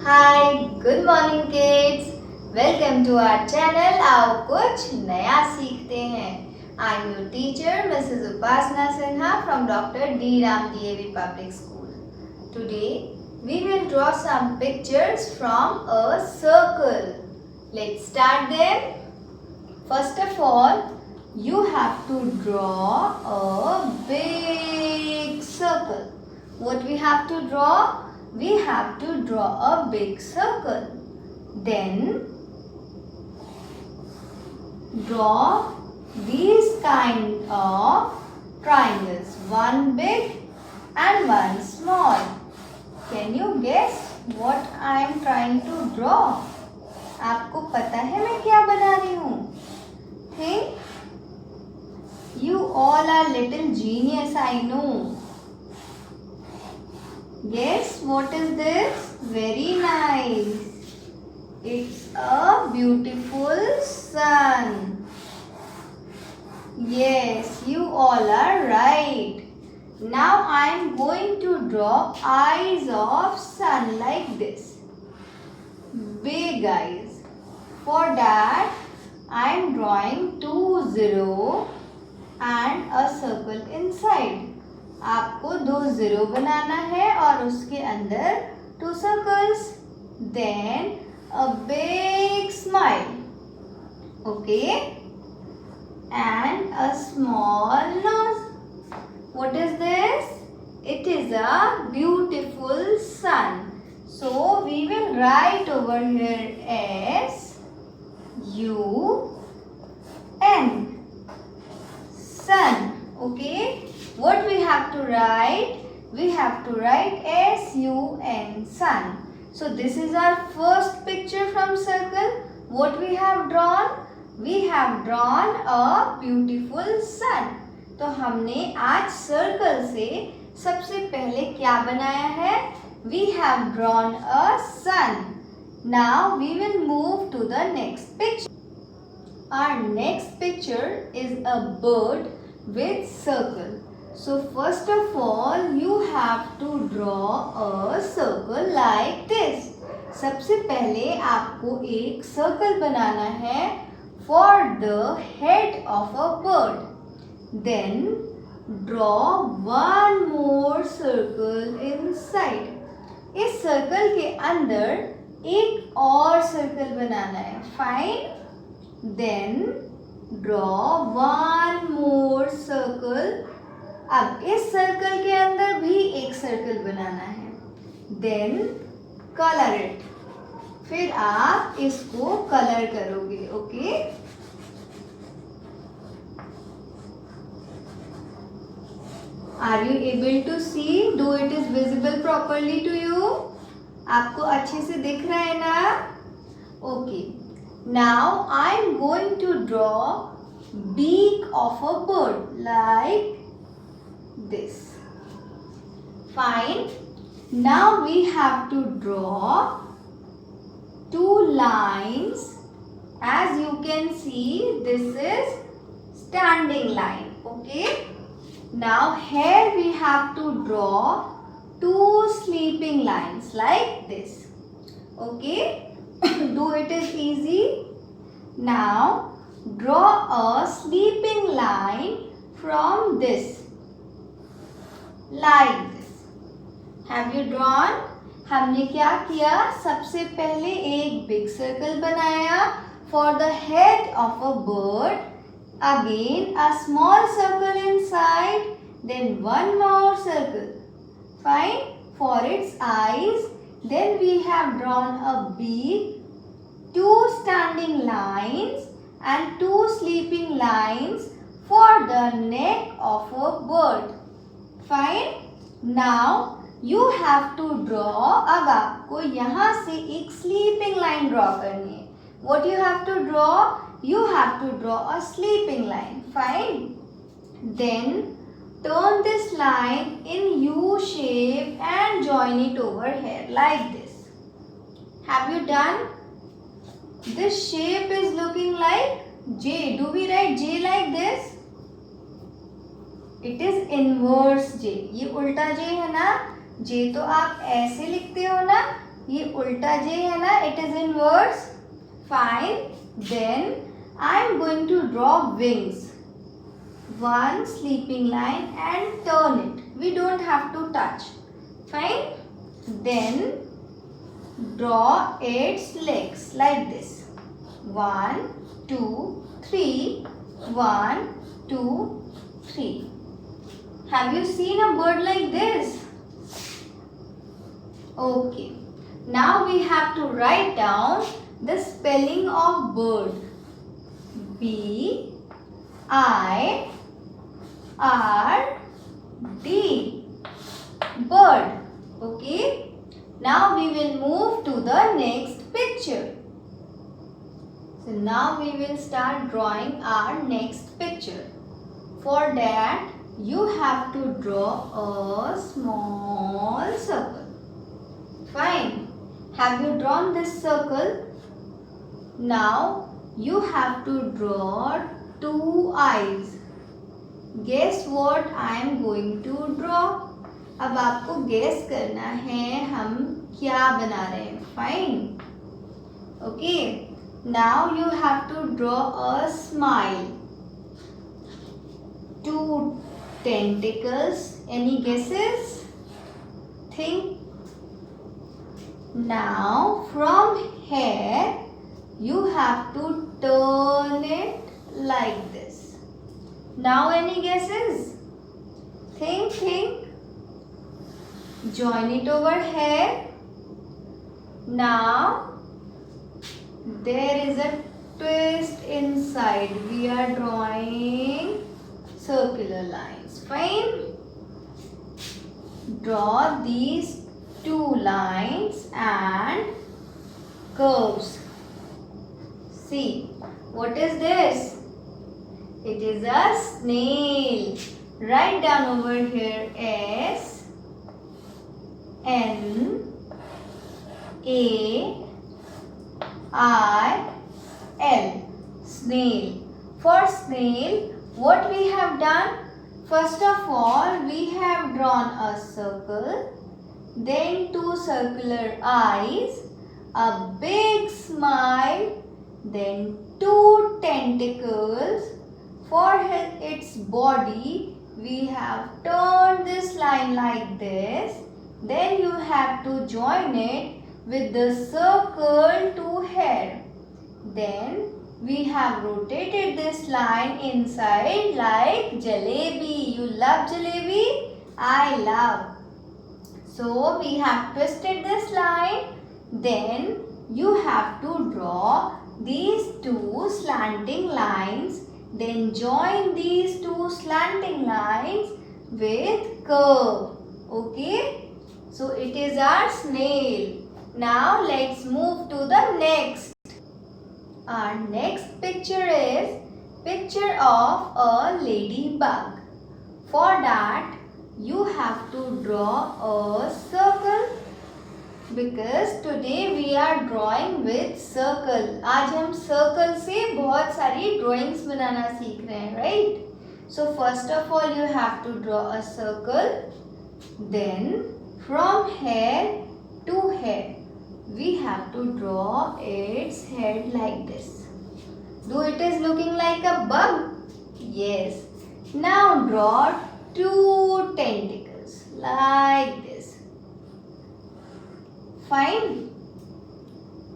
Hi good morning kids, welcome to our channel. आओ कुछ नया सीखते हैं। I am your teacher Mrs Upasana Sinha from doctor D Ram DAV public school. Today we will draw some pictures from a circle. Let's start them. First of all you have to draw a big circle. What we have to draw? We have to draw a big circle. Then draw these kind of triangles, one big and one small. Can you guess what I am trying to draw? आपको पता है मैं क्या बना रही हूँ? Think. You all are little genius, I know. Guess what is this? Very nice. It's a beautiful sun. Yes, you all are right. Now I am going to draw eyes of sun like this. Big eyes. For that, I am drawing 2 0 and a circle inside. आपको 2 0 बनाना है और उसके अंदर 2 circles. Then a big smile. Okay? And a small nose. What is this? It is a beautiful sun. So we will write over here as UN. Sun. Okay, what we have to write? We have to write SUN, sun. So this is our first picture from circle. What we have drawn? We have drawn a beautiful sun. तो हमने आज circle से सबसे पहले क्या बनाया है? We have drawn a sun. Now we will move to the next picture. Our next picture is a bird with circle. So first of all you have to draw a circle like this. सबसे पहले आपको एक circle बनाना है for the head of a bird. Then draw one more circle inside. इस circle के अंदर एक और circle बनाना है. Fine. Then draw one more circle. अब इस सर्कल के अंदर भी एक सर्कल बनाना है. Then color it. फिर आप इसको कलर करोगे. Okay? Are you able to see? Do it is visible properly to you? आपको अच्छे से दिख रहा है ना? Okay. Now I am going to draw beak of a bird like this. Fine. Now we have to draw 2 lines. As you can see, this is standing line. Okay. Now here we have to draw 2 sleeping lines like this. Okay. Do it is easy. Now draw a sleeping line from this like this. Have you drawn? हमने क्या किया? सबसे पहले एक big circle बनाया for the head of a bird. Again a small circle inside. Then one more circle. Fine. For its eyes. Then we have drawn a beak, 2 standing lines and 2 sleeping lines for the neck of a bird. Fine. Now you have to draw. अब आपको यहाँ से एक sleeping line draw करनी है. What you have to draw? You have to draw a sleeping line. Fine. Then turn this line in U shape and join it over here like this. Have you done? This shape is looking like J. Do we write J like this? It is inverse J. ये उल्टा J है ना? J तो आप ऐसे लिखते हो ना? ये उल्टा J है ना, it is inverse. Fine. Then I am going to draw wings. One sleeping line and turn it. We don't have to touch. Fine. Then draw its legs like this. 1, 2, 3. 1, 2, 3. Have you seen a bird like this? Okay. Now we have to write down the spelling of bird. B I R D. Bird. Okay. Now we will move to the next picture. So now we will start drawing our next picture. For that, you have to draw a small circle. Fine. Have you drawn this circle? Now you have to draw 2 eyes. Guess what I am going to draw? अब आपको guess करना है हम क्या बना रहे हैं. Fine. Okay. Now you have to draw a smile. 2 tentacles. Any guesses? Think. Now from here you have to turn it like this. Now any guesses? Think. Join it over here. Now there is a twist inside. We are drawing circular lines. Fine. Draw these 2 lines and curves. See, what is this? It is a snail. Write down over here S N A I L. Snail. For snail, what we have done? First of all, we have drawn a circle, then 2 circular eyes, a big smile, then 2 tentacles. For its body, we have turned this line like this. Then you have to join it with the circle to hair. Then we have rotated this line inside like jalebi. You love jalebi? I love. So we have twisted this line. Then you have to draw these 2 slanting lines. Then join these 2 slanting lines with curve. Okay? So it is our snail. Now let's move to the next. Our next picture is picture of a ladybug. For that, you have to draw a circle. Because today we are drawing with circle. आज हम circle से बहुत सारी drawings बनाना सीख रहे हैं, right? So first of all you have to draw a circle. Then from hair to hair, we have to draw its head like this. Do it is looking like a bug? Yes. Now draw 2 tentacles like this. Fine.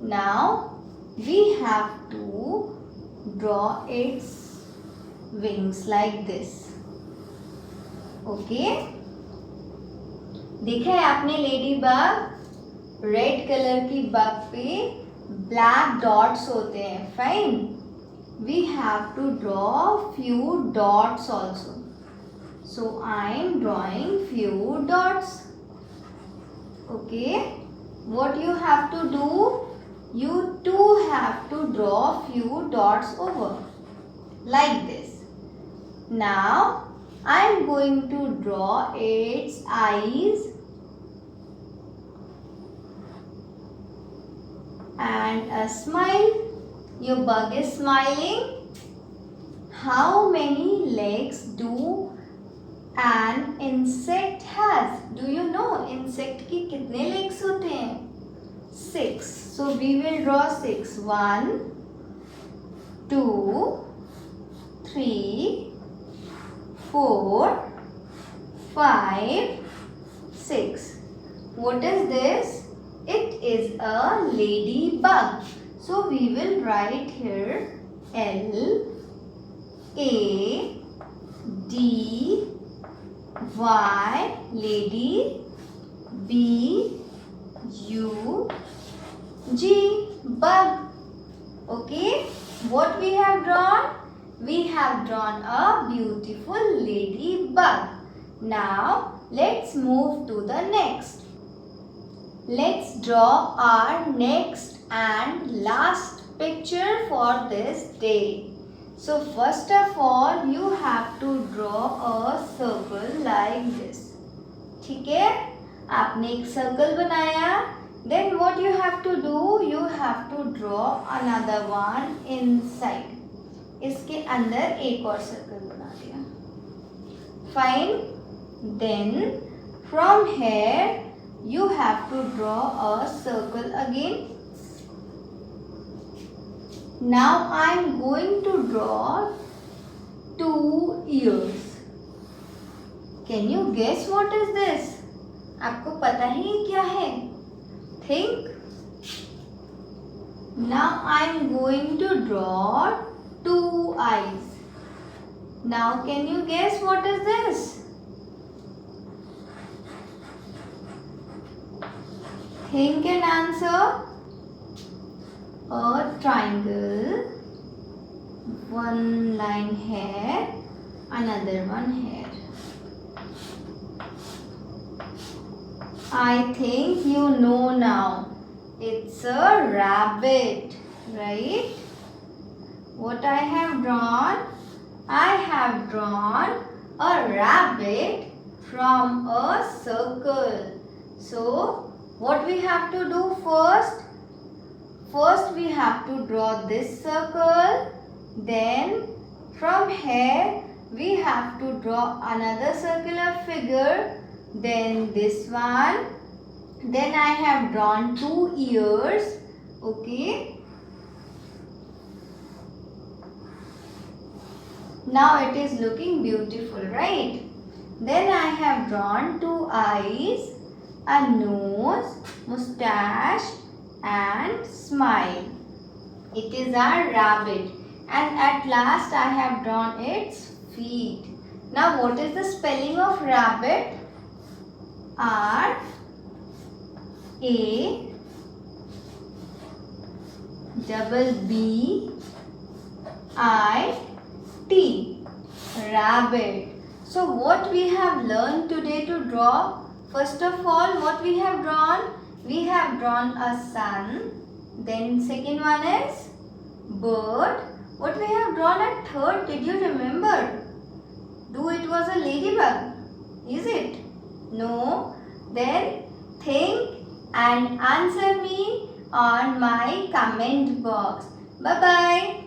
Now we have to draw its wings like this. Okay. देखा है आपने lady bug? Red colour की bug पे black dots होते हैं. Fine. We have to draw few dots also. So I am drawing few dots. Okay. What you have to do? You too have to draw few dots over like this. Now I am going to draw its eyes and a smile. Your bug is smiling. How many legs do an insect has? Do you know insect की कितने legs होते हैं? 6. So we will draw 6. 1, 2, 3, 4, 5, 6. What is this? It is a ladybug. So we will write here L A D Y, lady, B U G, bug. Okay, what we have drawn? We have drawn a beautiful ladybug. Now let's move to the next. Let's draw our next and last picture for this day. So first of all, you have to draw a circle like this. ठीक है? आपने एक circle बनाया. Then what you have to do? You have to draw another one inside. इसके अंदर एक और circle बना दिया. Fine. Then from here you have to draw a circle again. Now I am going to draw 2 ears. Can you guess what is this? आपको पता ही क्या है? Think. Now I am going to draw 2 eyes. Now can you guess what is this? Think and answer. A triangle, one line here, another one here. I think you know now. It's a rabbit, right? What I have drawn? I have drawn a rabbit from a circle. So, what we have to do first? First we have to draw this circle. Then from here we have to draw another circular figure. Then this one. Then I have drawn 2 ears. Okay. Now it is looking beautiful, right? Then I have drawn 2 eyes, a nose, mustache and smile. It is our rabbit. And at last I have drawn its feet. Now what is the spelling of rabbit? R A double B I T, rabbit. So what we have learned today to draw? First of all, what we have drawn? We have drawn a sun. Then second one is bird. What we have drawn at third? Did you remember? Do it was a ladybug? Is it? No. Then think and answer me on my comment box. Bye bye.